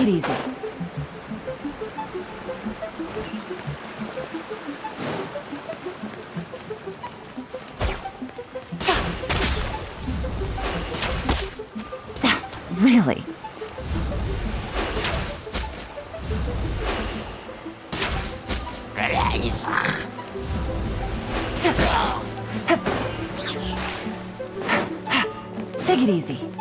Take it easy. Really? Take it easy. Take it easy.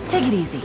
Take it easy.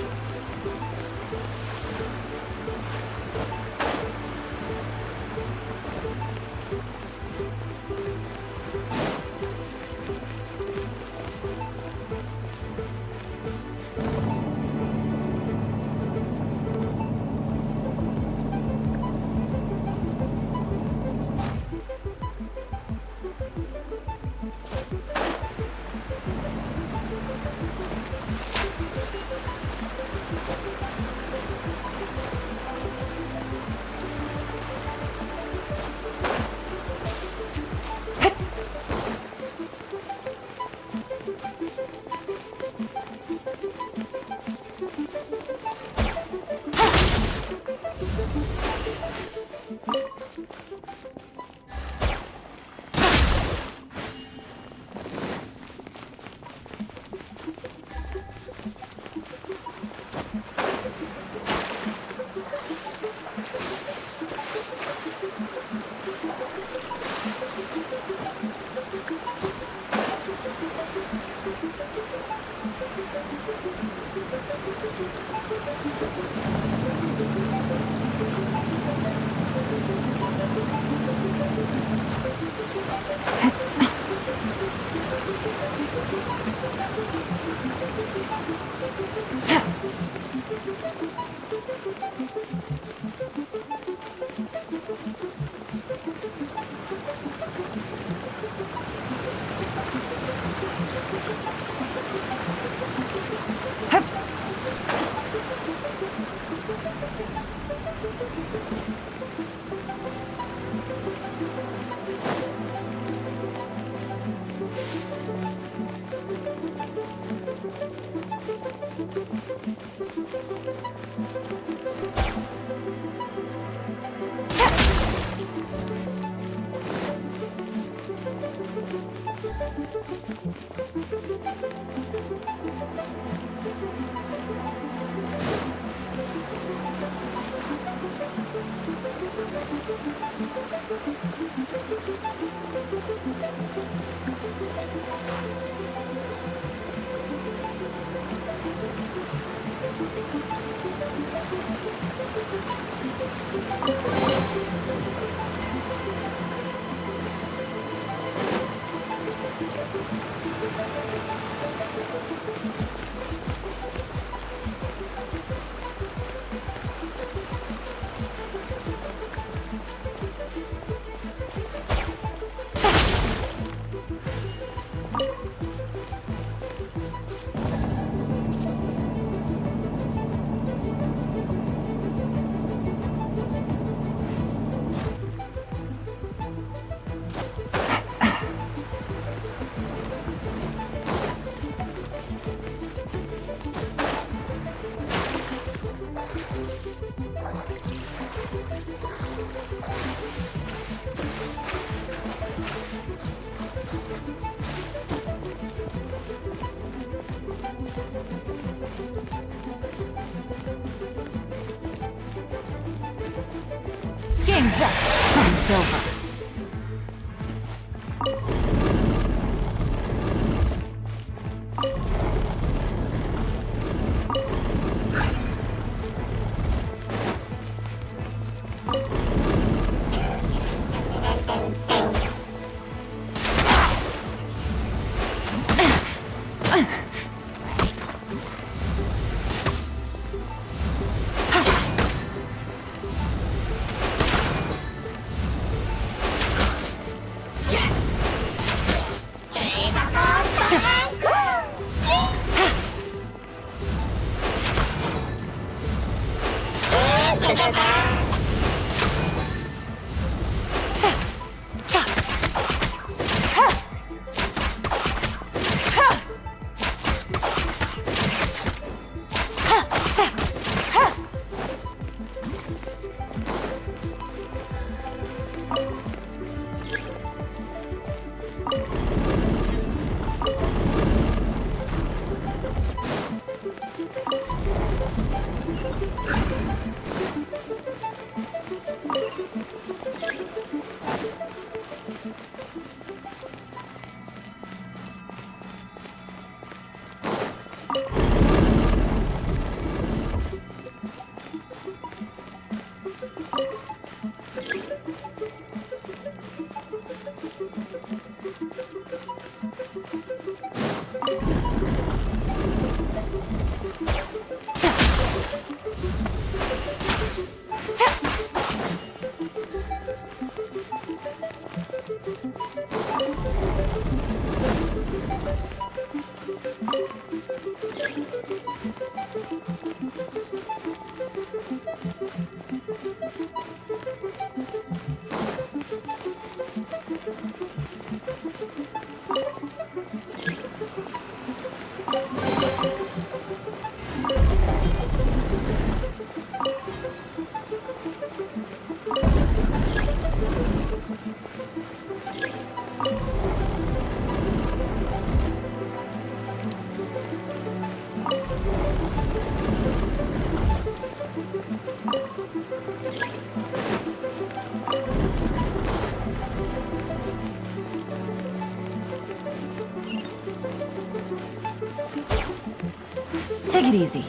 Game's up. Fight's over. Take it easy.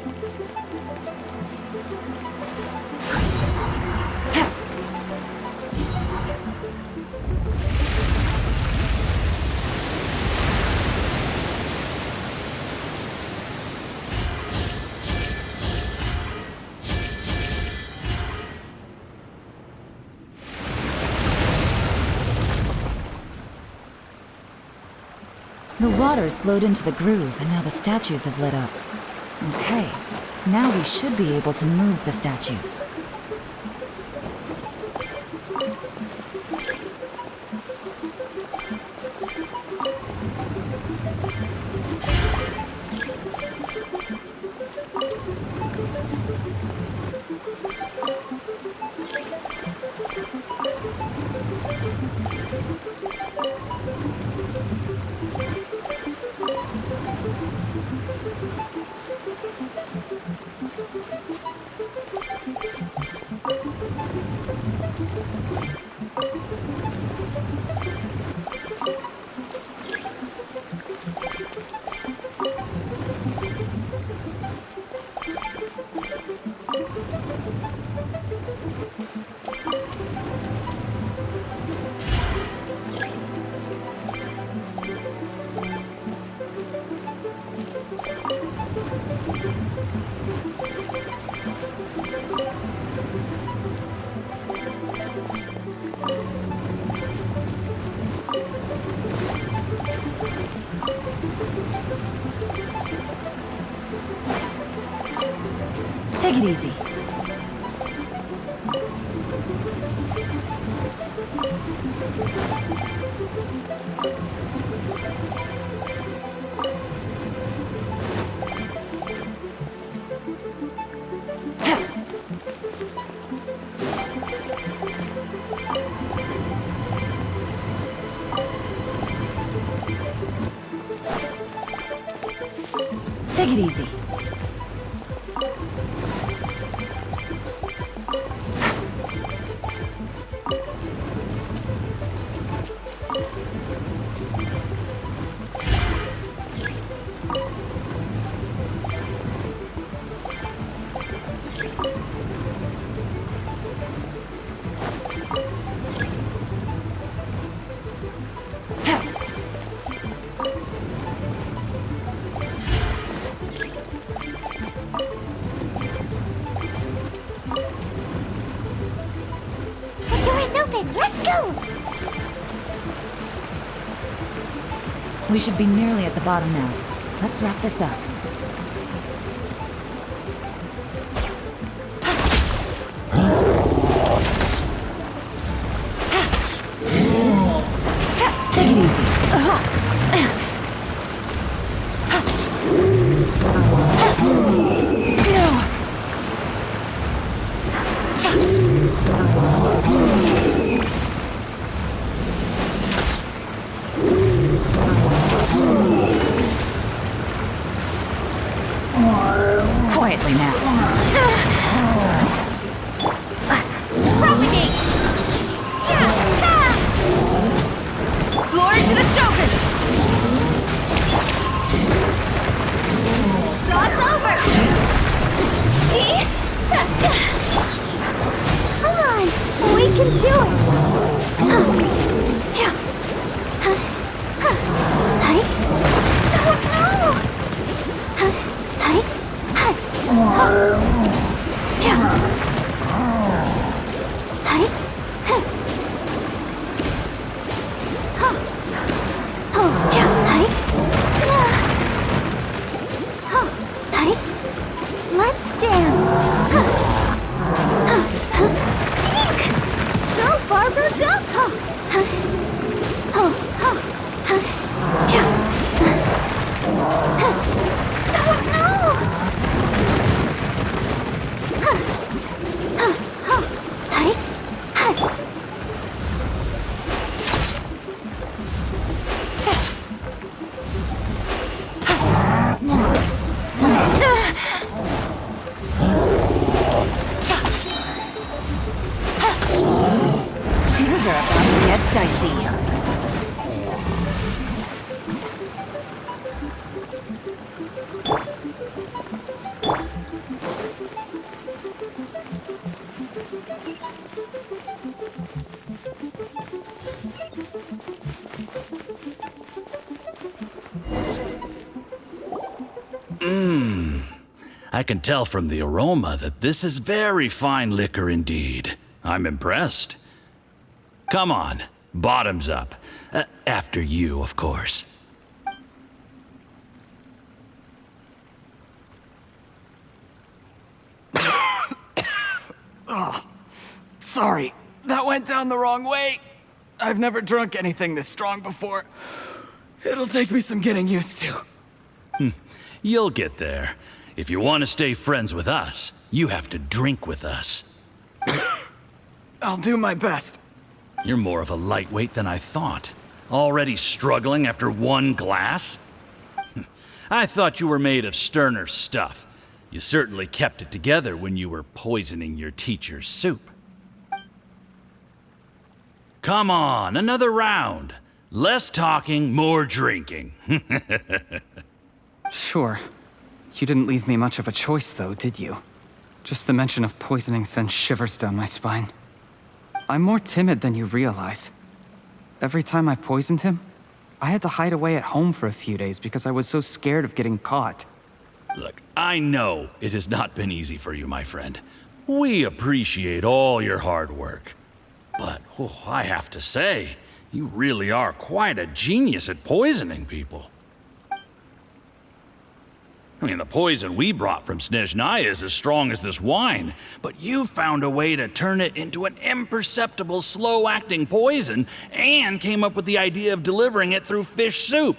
The water's flowed into the groove, and now the statues have lit up. Okay, now we should be able to move the statues. Take it easy. Take it easy. Let's go! We should be nearly at the bottom now. Let's wrap this up. Take it easy. Quietly now. Propagate! Glory to the Shogun! Cross over! Come on! We can do it! Let's dance! Go, Barber, go! Things are about to get dicey. I can tell from the aroma that this is very fine liquor indeed. I'm impressed. Come on, bottoms up. After you, of course. Sorry, that went down the wrong way. I've never drunk anything this strong before. It'll take me some getting used to. You'll get there. If you want to stay friends with us, you have to drink with us. I'll do my best. You're more of a lightweight than I thought. Already struggling after one glass? I thought you were made of sterner stuff. You certainly kept it together when you were poisoning your teacher's soup. Come on, another round. Less talking, more drinking. Sure. You didn't leave me much of a choice, though, did you? Just the mention of poisoning sends shivers down my spine. I'm more timid than you realize. Every time I poisoned him, I had to hide away at home for a few days because I was so scared of getting caught. Look, I know it has not been easy for you, my friend. We appreciate all your hard work. But, I have to say, you really are quite a genius at poisoning people. I mean, the poison we brought from Snezhnaya is as strong as this wine, but you found a way to turn it into an imperceptible, slow-acting poison and came up with the idea of delivering it through fish soup.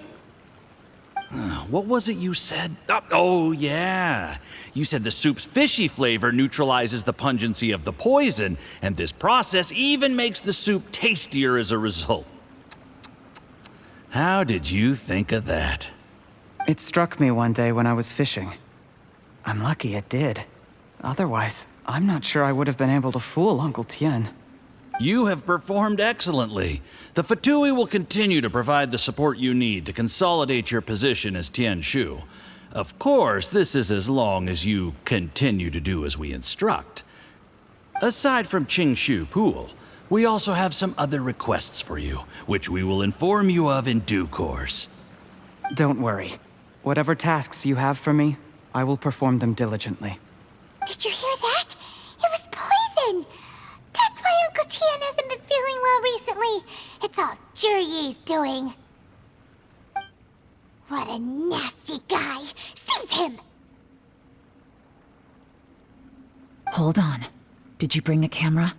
What was it you said? Oh, yeah. You said the soup's fishy flavor neutralizes the pungency of the poison, and this process even makes the soup tastier as a result. How did you think of that? It struck me one day when I was fishing. I'm lucky it did. Otherwise, I'm not sure I would have been able to fool Uncle Tien. You have performed excellently. The Fatui will continue to provide the support you need to consolidate your position as Tien Shu. Of course, this is as long as you continue to do as we instruct. Aside from Qingshu Pool, we also have some other requests for you, which we will inform you of in due course. Don't worry. Whatever tasks you have for me, I will perform them diligently. Did you hear that? It was poison! That's why Uncle Tien hasn't been feeling well recently. It's all Jurye's doing. What a nasty guy! Seize him! Hold on. Did you bring a camera?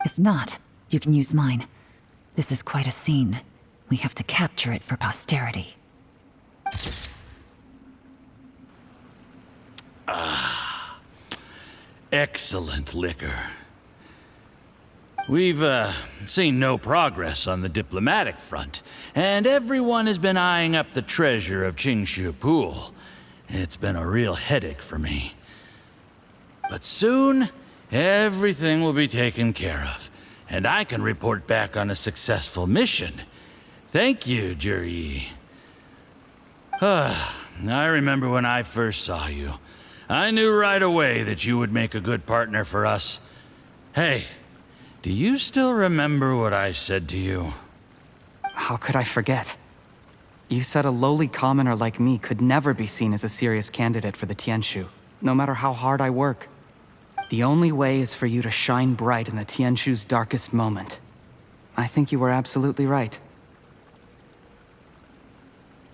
If not, you can use mine. This is quite a scene. We have to capture it for posterity. Excellent liquor. We've, seen no progress on the diplomatic front, and everyone has been eyeing up the treasure of Qingshu Pool. It's been a real headache for me. But soon, everything will be taken care of, and I can report back on a successful mission. Thank you, Jurye. I remember when I first saw you. I knew right away that you would make a good partner for us. Hey, do you still remember what I said to you? How could I forget? You said a lowly commoner like me could never be seen as a serious candidate for the Tianshu, no matter how hard I work. The only way is for you to shine bright in the Tianshu's darkest moment. I think you were absolutely right.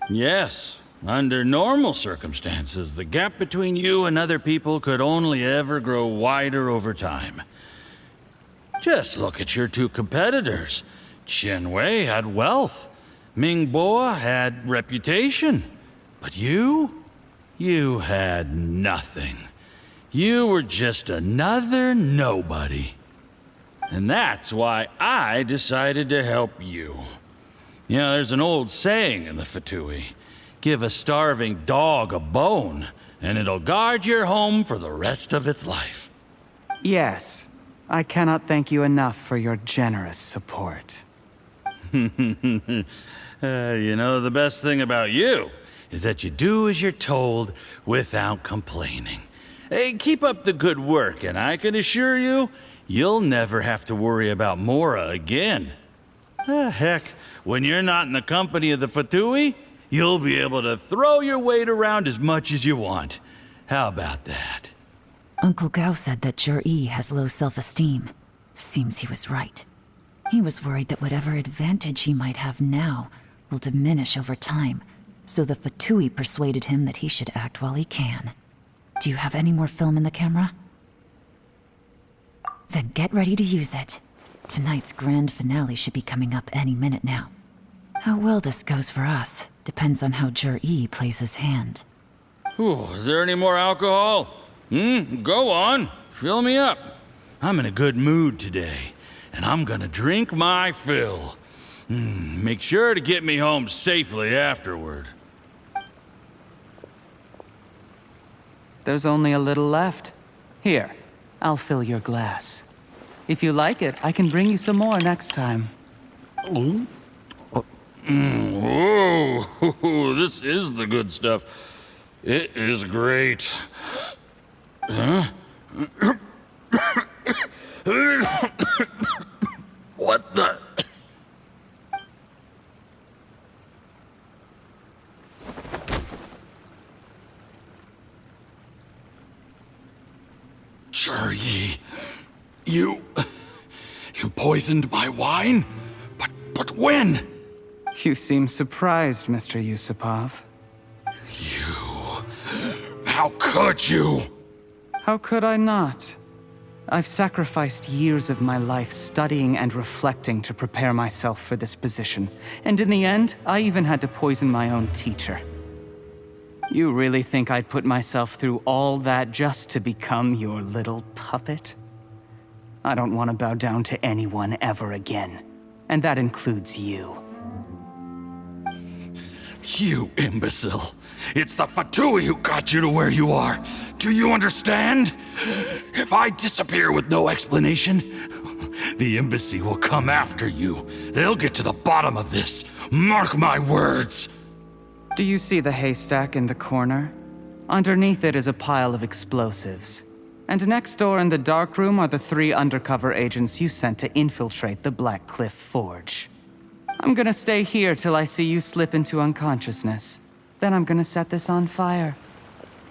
Yes. Under normal circumstances, the gap between you and other people could only ever grow wider over time. Just look at your two competitors. Chen Wei had wealth. Ming Boa had reputation. But you had nothing. You were just another nobody. And that's why I decided to help you. You know, there's an old saying in the Fatui. Give a starving dog a bone, and it'll guard your home for the rest of its life. Yes. I cannot thank you enough for your generous support. You know, the best thing about you is that you do as you're told without complaining. Hey, keep up the good work, and I can assure you, you'll never have to worry about Mora again. Heck, when you're not in the company of the Fatui, you'll be able to throw your weight around as much as you want. How about that? Uncle Gao said that Jurye has low self-esteem. Seems he was right. He was worried that whatever advantage he might have now will diminish over time, so the Fatui persuaded him that he should act while he can. Do you have any more film in the camera? Then get ready to use it. Tonight's grand finale should be coming up any minute now. How well this goes for us depends on how Jurye plays his hand. Ooh, is there any more alcohol? Go on. Fill me up. I'm in a good mood today, and I'm gonna drink my fill. Make sure to get me home safely afterward. There's only a little left. Here, I'll fill your glass. If you like it, I can bring you some more next time. Whoa, this is the good stuff. It is great. Huh? What the? Jurye, you poisoned my wine? But when? You seem surprised, Mr. Yusupov. You How could you? How could I not? I've sacrificed years of my life studying and reflecting to prepare myself for this position. And in the end, I even had to poison my own teacher. You really think I'd put myself through all that just to become your little puppet? I don't want to bow down to anyone ever again. And that includes you. You imbecile. It's the Fatui who got you to where you are. Do you understand? If I disappear with no explanation, the embassy will come after you. They'll get to the bottom of this. Mark my words. Do you see the haystack in the corner? Underneath it is a pile of explosives. And next door in the dark room are the 3 undercover agents you sent to infiltrate the Black Cliff Forge. I'm gonna stay here till I see you slip into unconsciousness. Then I'm gonna set this on fire.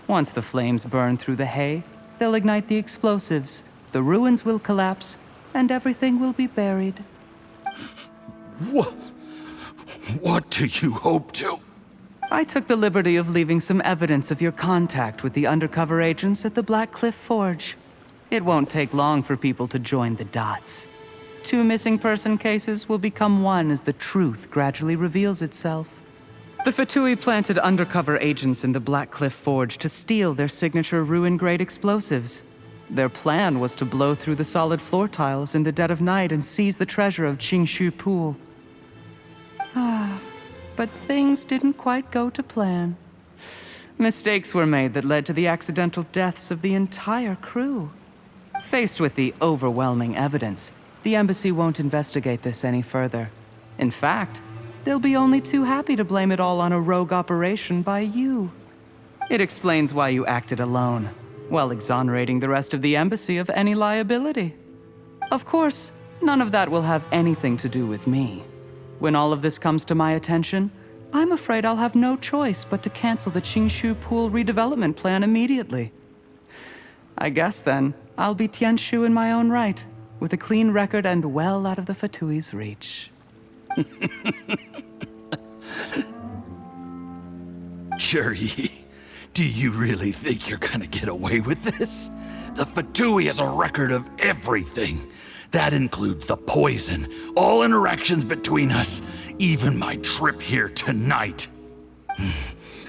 Once the flames burn through the hay, they'll ignite the explosives, the ruins will collapse, and everything will be buried. What do you hope to? I took the liberty of leaving some evidence of your contact with the undercover agents at the Black Cliff Forge. It won't take long for people to join the dots. 2 missing person cases will become one as the truth gradually reveals itself. The Fatui planted undercover agents in the Black Cliff Forge to steal their signature ruin-grade explosives. Their plan was to blow through the solid floor tiles in the dead of night and seize the treasure of Qingshu Pool. But things didn't quite go to plan. Mistakes were made that led to the accidental deaths of the entire crew. Faced with the overwhelming evidence, the embassy won't investigate this any further. In fact, they'll be only too happy to blame it all on a rogue operation by you. It explains why you acted alone, while exonerating the rest of the embassy of any liability. Of course, none of that will have anything to do with me. When all of this comes to my attention, I'm afraid I'll have no choice but to cancel the Qingshu Pool redevelopment plan immediately. I guess then, I'll be Tianshu in my own right, with a clean record and well out of the Fatui's reach. Cherry, do you really think you're gonna get away with this? The Fatui has a record of everything. That includes the poison, all interactions between us, even my trip here tonight.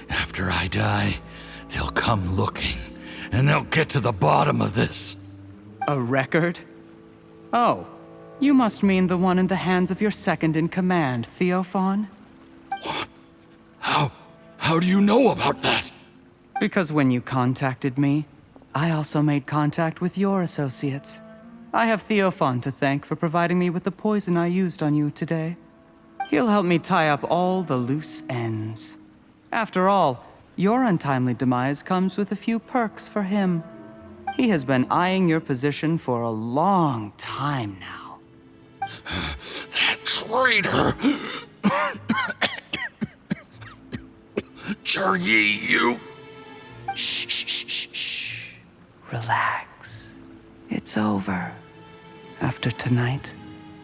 After I die, they'll come looking, and they'll get to the bottom of this. A record? Oh, you must mean the one in the hands of your second-in-command, Theophan? What? How do you know about that? Because when you contacted me, I also made contact with your associates. I have Theophan to thank for providing me with the poison I used on you today. He'll help me tie up all the loose ends. After all, your untimely demise comes with a few perks for him. He has been eyeing your position for a long time now. That traitor! Cherry, you... Shh. Relax. It's over. After tonight,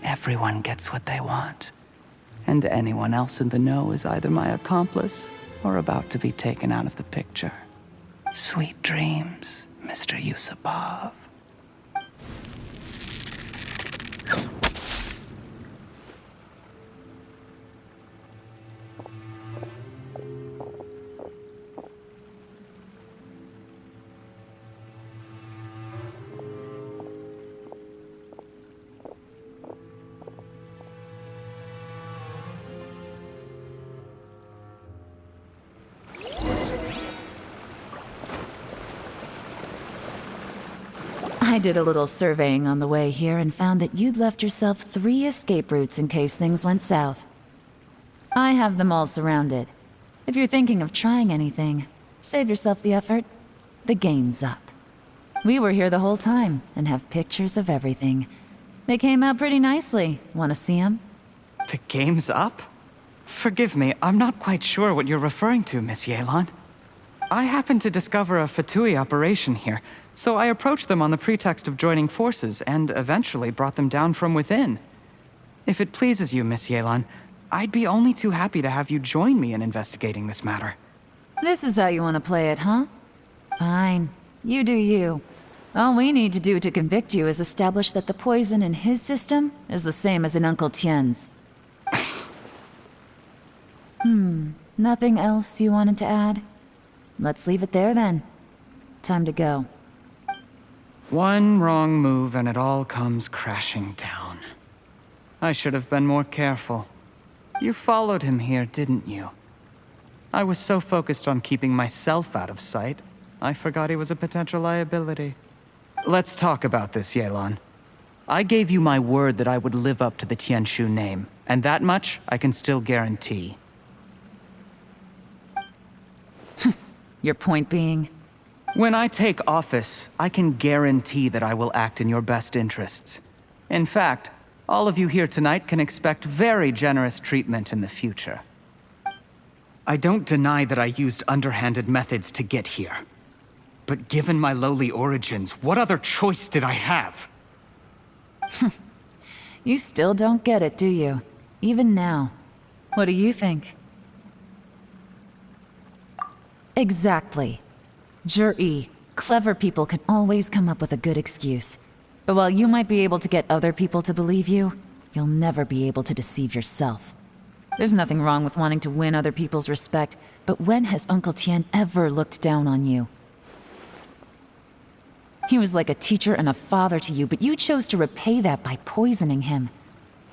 everyone gets what they want. And anyone else in the know is either my accomplice or about to be taken out of the picture. Sweet dreams, Mr. Yusupov. I did a little surveying on the way here and found that you'd left yourself 3 escape routes in case things went south. I have them all surrounded. If you're thinking of trying anything, save yourself the effort. The game's up. We were here the whole time and have pictures of everything. They came out pretty nicely. Want to see them? The game's up? Forgive me, I'm not quite sure what you're referring to, Miss Yelan. I happened to discover a Fatui operation here, so I approached them on the pretext of joining forces and eventually brought them down from within. If it pleases you, Miss Yelan, I'd be only too happy to have you join me in investigating this matter. This is how you want to play it, huh? Fine. You do you. All we need to do to convict you is establish that the poison in his system is the same as in Uncle Tien's. Nothing else you wanted to add? Let's leave it there then. Time to go. One wrong move and it all comes crashing down. I should have been more careful. You followed him here, didn't you? I was so focused on keeping myself out of sight, I forgot he was a potential liability. Let's talk about this, Yelan. I gave you my word that I would live up to the Tianshu name, and that much I can still guarantee. Your point being? When I take office, I can guarantee that I will act in your best interests. In fact, all of you here tonight can expect very generous treatment in the future. I don't deny that I used underhanded methods to get here. But given my lowly origins, what other choice did I have? You still don't get it, do you? Even now. What do you think? Exactly. Jur-E, clever people can always come up with a good excuse. But while you might be able to get other people to believe you, you'll never be able to deceive yourself. There's nothing wrong with wanting to win other people's respect, but when has Uncle Tien ever looked down on you? He was like a teacher and a father to you, but you chose to repay that by poisoning him.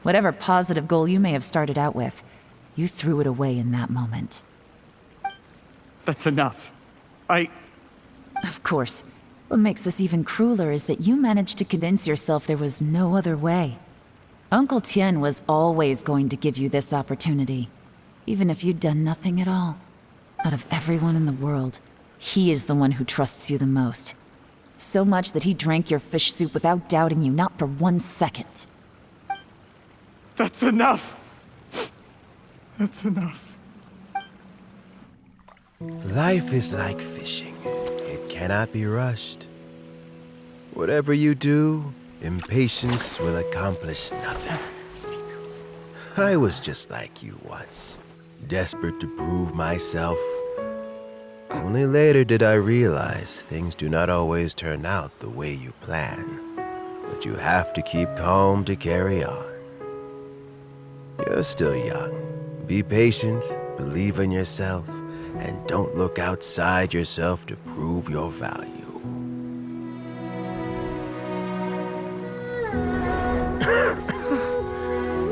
Whatever positive goal you may have started out with, you threw it away in that moment. That's enough. Of course. What makes this even crueler is that you managed to convince yourself there was no other way. Uncle Tien was always going to give you this opportunity, even if you'd done nothing at all. Out of everyone in the world, he is the one who trusts you the most. So much that he drank your fish soup without doubting you, not for 1 second. That's enough! That's enough. Life is like fishing. It cannot be rushed. Whatever you do, impatience will accomplish nothing. I was just like you once, desperate to prove myself. Only later did I realize things do not always turn out the way you plan. But you have to keep calm to carry on. You're still young. Be patient, believe in yourself, and don't look outside yourself to prove your value.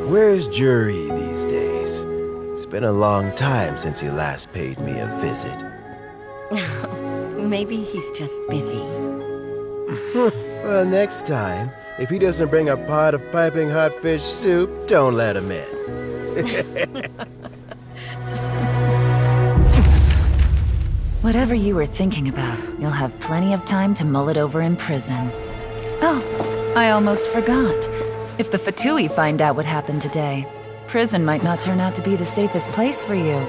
Where's Jur-E these days? It's been a long time since he last paid me a visit. Maybe he's just busy. Well, next time, if he doesn't bring a pot of piping hot fish soup, don't let him in. Whatever you were thinking about, you'll have plenty of time to mull it over in prison. Oh, I almost forgot. If the Fatui find out what happened today, prison might not turn out to be the safest place for you.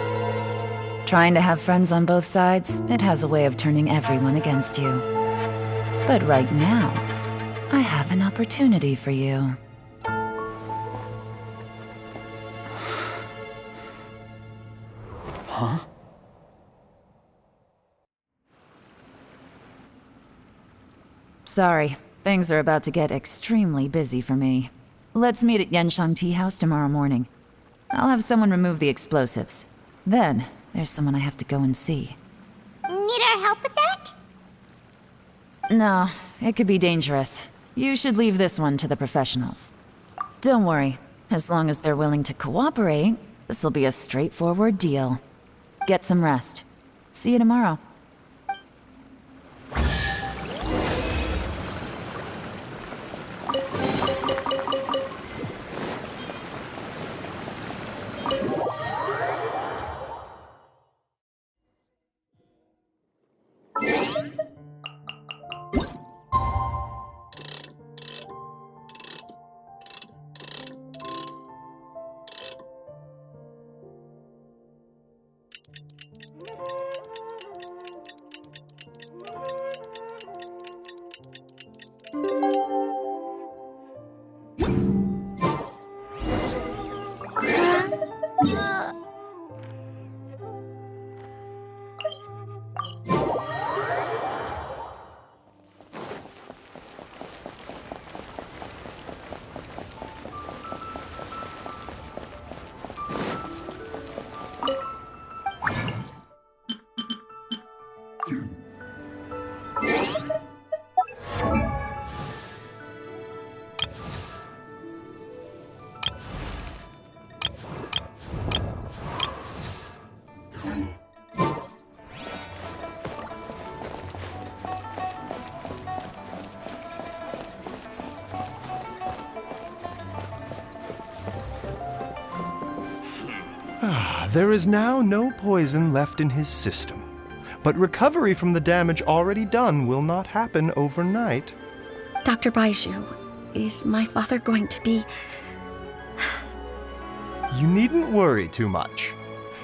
Trying to have friends on both sides, it has a way of turning everyone against you. But right now, I have an opportunity for you. Huh? Sorry, things are about to get extremely busy for me. Let's meet at Yanshang Tea House tomorrow morning. I'll have someone remove the explosives. Then, there's someone I have to go and see. Need our help with that? No, it could be dangerous. You should leave this one to the professionals. Don't worry, as long as they're willing to cooperate, this'll be a straightforward deal. Get some rest. See you tomorrow. There is now no poison left in his system, but recovery from the damage already done will not happen overnight. Dr. Baiju, is my father going to be... You needn't worry too much.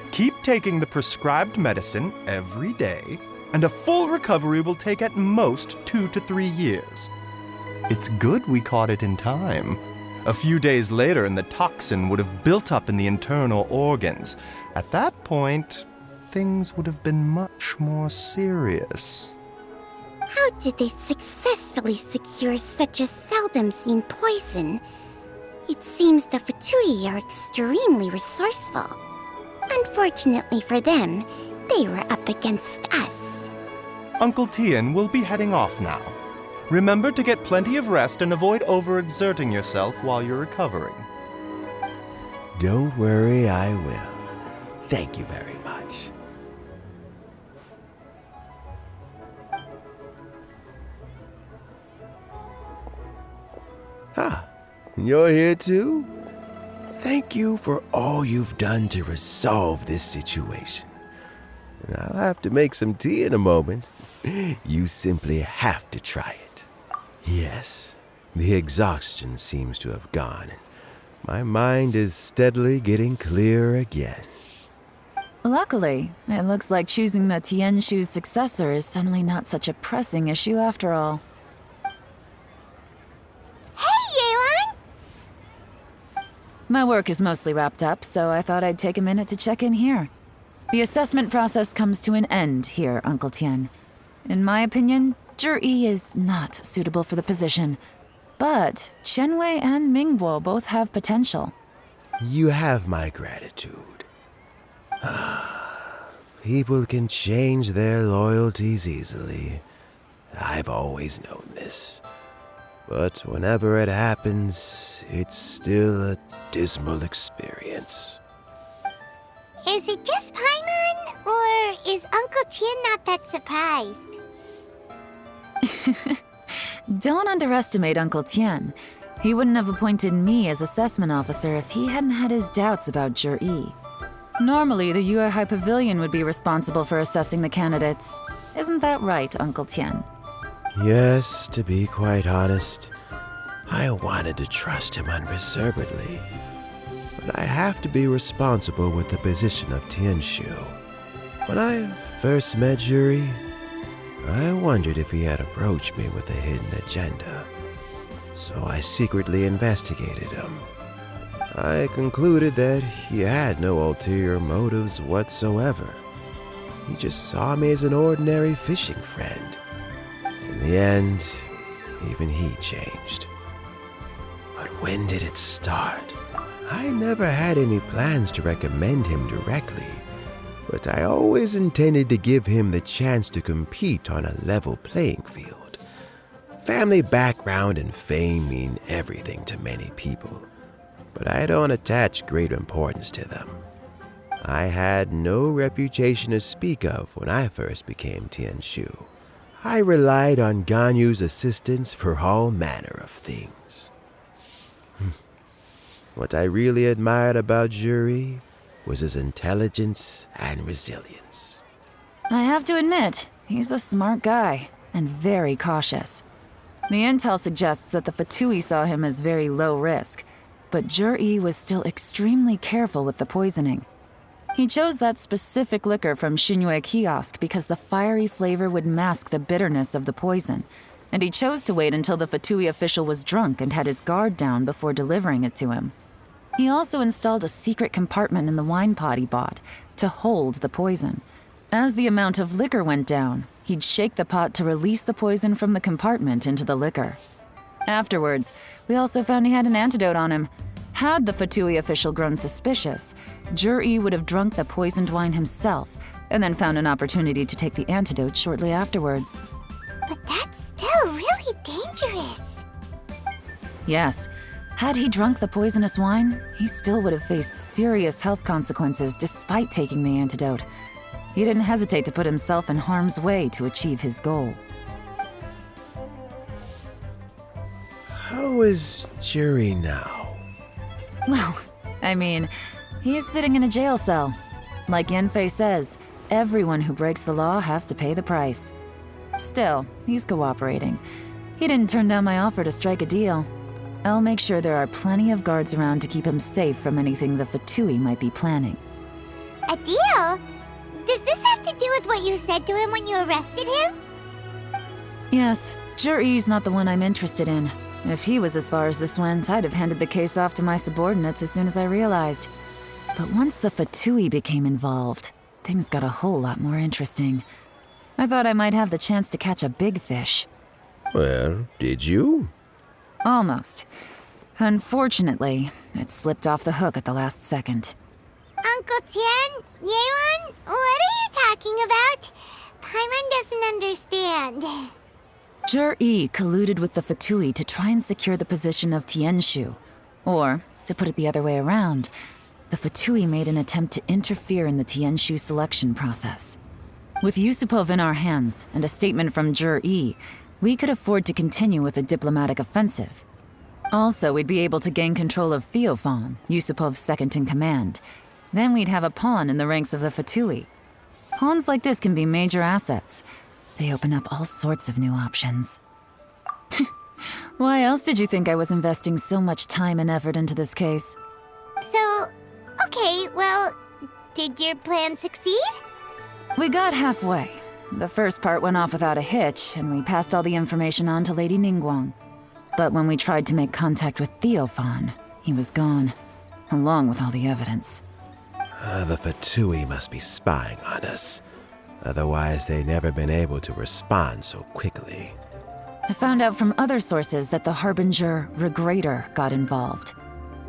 Keep taking the prescribed medicine every day, and a full recovery will take at most 2 to 3 years. It's good we caught it in time. A few days later, and the toxin would have built up in the internal organs. At that point, things would have been much more serious. How did they successfully secure such a seldom-seen poison? It seems the Fatui are extremely resourceful. Unfortunately for them, they were up against us. Uncle Tien will be heading off now. Remember to get plenty of rest and avoid overexerting yourself while you're recovering. Don't worry, I will. Thank you very much. Ah, you're here too? Thank you for all you've done to resolve this situation. And I'll have to make some tea in a moment. You simply have to try it. Yes, the exhaustion seems to have gone. My mind is steadily getting clearer again. Luckily, it looks like choosing the Tianshu's successor is suddenly not such a pressing issue after all. Hey, Yelan! My work is mostly wrapped up, so I thought I'd take a minute to check in here. The assessment process comes to an end here, Uncle Tien. In my opinion, Zhi is not suitable for the position, but Qianwei and Mingguo both have potential. You have my gratitude. People can change their loyalties easily. I've always known this. But whenever it happens, it's still a dismal experience. Is it just Paimon, or is Uncle Tien not that surprised? Don't underestimate Uncle Tien. He wouldn't have appointed me as assessment officer if he hadn't had his doubts about Zhi. Normally, the Yuehai Pavilion would be responsible for assessing the candidates. Isn't that right, Uncle Tien? Yes, to be quite honest, I wanted to trust him unreservedly. But I have to be responsible with the position of Tianshu. When I first met Zhi, I wondered if he had approached me with a hidden agenda. So I secretly investigated him. I concluded that he had no ulterior motives whatsoever. He just saw me as an ordinary fishing friend. In the end, even he changed. But when did it start? I never had any plans to recommend him directly, but I always intended to give him the chance to compete on a level playing field. Family background and fame mean everything to many people, but I don't attach great importance to them. I had no reputation to speak of when I first became Tianshu. I relied on Ganyu's assistance for all manner of things. What I really admired about Zhi was his intelligence and resilience. I have to admit, he's a smart guy, and very cautious. The intel suggests that the Fatui saw him as very low risk, but Zhi was still extremely careful with the poisoning. He chose that specific liquor from Xinyue Kiosk because the fiery flavor would mask the bitterness of the poison, and he chose to wait until the Fatui official was drunk and had his guard down before delivering it to him. He also installed a secret compartment in the wine pot he bought to hold the poison. As the amount of liquor went down, he'd shake the pot to release the poison from the compartment into the liquor. Afterwards, we also found he had an antidote on him. Had the Fatui official grown suspicious, Zhi would have drunk the poisoned wine himself and then found an opportunity to take the antidote shortly afterwards. But that's still really dangerous. Yes. Had he drunk the poisonous wine, he still would have faced serious health consequences despite taking the antidote. He didn't hesitate to put himself in harm's way to achieve his goal. How is Zhi now? Well, I mean, he's sitting in a jail cell. Like Yanfei says, everyone who breaks the law has to pay the price. Still, he's cooperating. He didn't turn down my offer to strike a deal. I'll make sure there are plenty of guards around to keep him safe from anything the Fatui might be planning. A deal? Does this have to do with what you said to him when you arrested him? Yes, Jur-E's not the one I'm interested in. If he was as far as this went, I'd have handed the case off to my subordinates as soon as I realized. But once the Fatui became involved, things got a whole lot more interesting. I thought I might have the chance to catch a big fish. Well, did you? Almost. Unfortunately, it slipped off the hook at the last second. Uncle Tian, Yeon, what are you talking about? Paimon doesn't understand. Jur-E colluded with the Fatui to try and secure the position of Tianshu. Or, to put it the other way around, the Fatui made an attempt to interfere in the Tianshu selection process. With Yusupov in our hands and a statement from Jur-E, we could afford to continue with a diplomatic offensive. Also, we'd be able to gain control of Theophan, Yusupov's second-in-command. Then we'd have a pawn in the ranks of the Fatui. Pawns like this can be major assets. They open up all sorts of new options. Why else did you think I was investing so much time and effort into this case? So, okay, well, did your plan succeed? We got halfway. The first part went off without a hitch, and we passed all the information on to Lady Ningguang. But when we tried to make contact with Theophan, he was gone, along with all the evidence. The Fatui must be spying on us. Otherwise, they'd never been able to respond so quickly. I found out from other sources that the Harbinger, Regrator, got involved.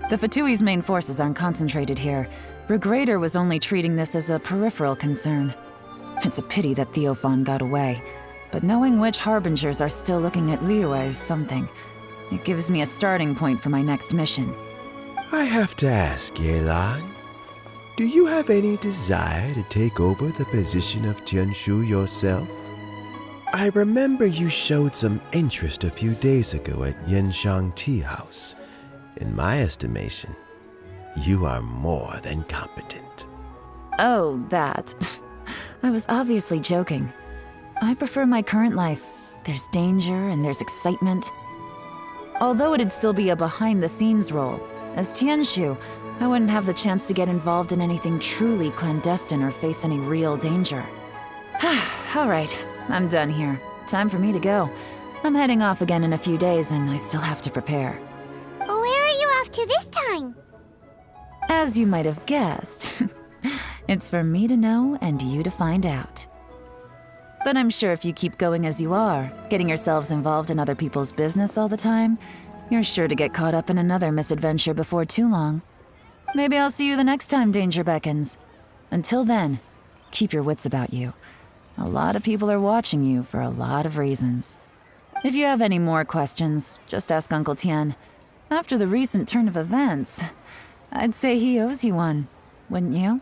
The Fatui's main forces aren't concentrated here. Regrator was only treating this as a peripheral concern. It's a pity that Theophan got away, but knowing which Harbingers are still looking at Liyue is something. It gives me a starting point for my next mission. I have to ask, Yelan, do you have any desire to take over the position of Tianshu yourself? I remember you showed some interest a few days ago at Yenshang Tea House. In my estimation, you are more than competent. Oh, that. I was obviously joking. I prefer my current life. There's danger and there's excitement. Although it'd still be a behind-the-scenes role, as Tianshu, I wouldn't have the chance to get involved in anything truly clandestine or face any real danger. All right, I'm done here. Time for me to go. I'm heading off again in a few days and I still have to prepare. Where are you off to this time? As you might have guessed, it's for me to know and you to find out. But I'm sure if you keep going as you are, getting yourselves involved in other people's business all the time, you're sure to get caught up in another misadventure before too long. Maybe I'll see you the next time danger beckons. Until then, keep your wits about you. A lot of people are watching you for a lot of reasons. If you have any more questions, just ask Uncle Tian. After the recent turn of events, I'd say he owes you one, wouldn't you?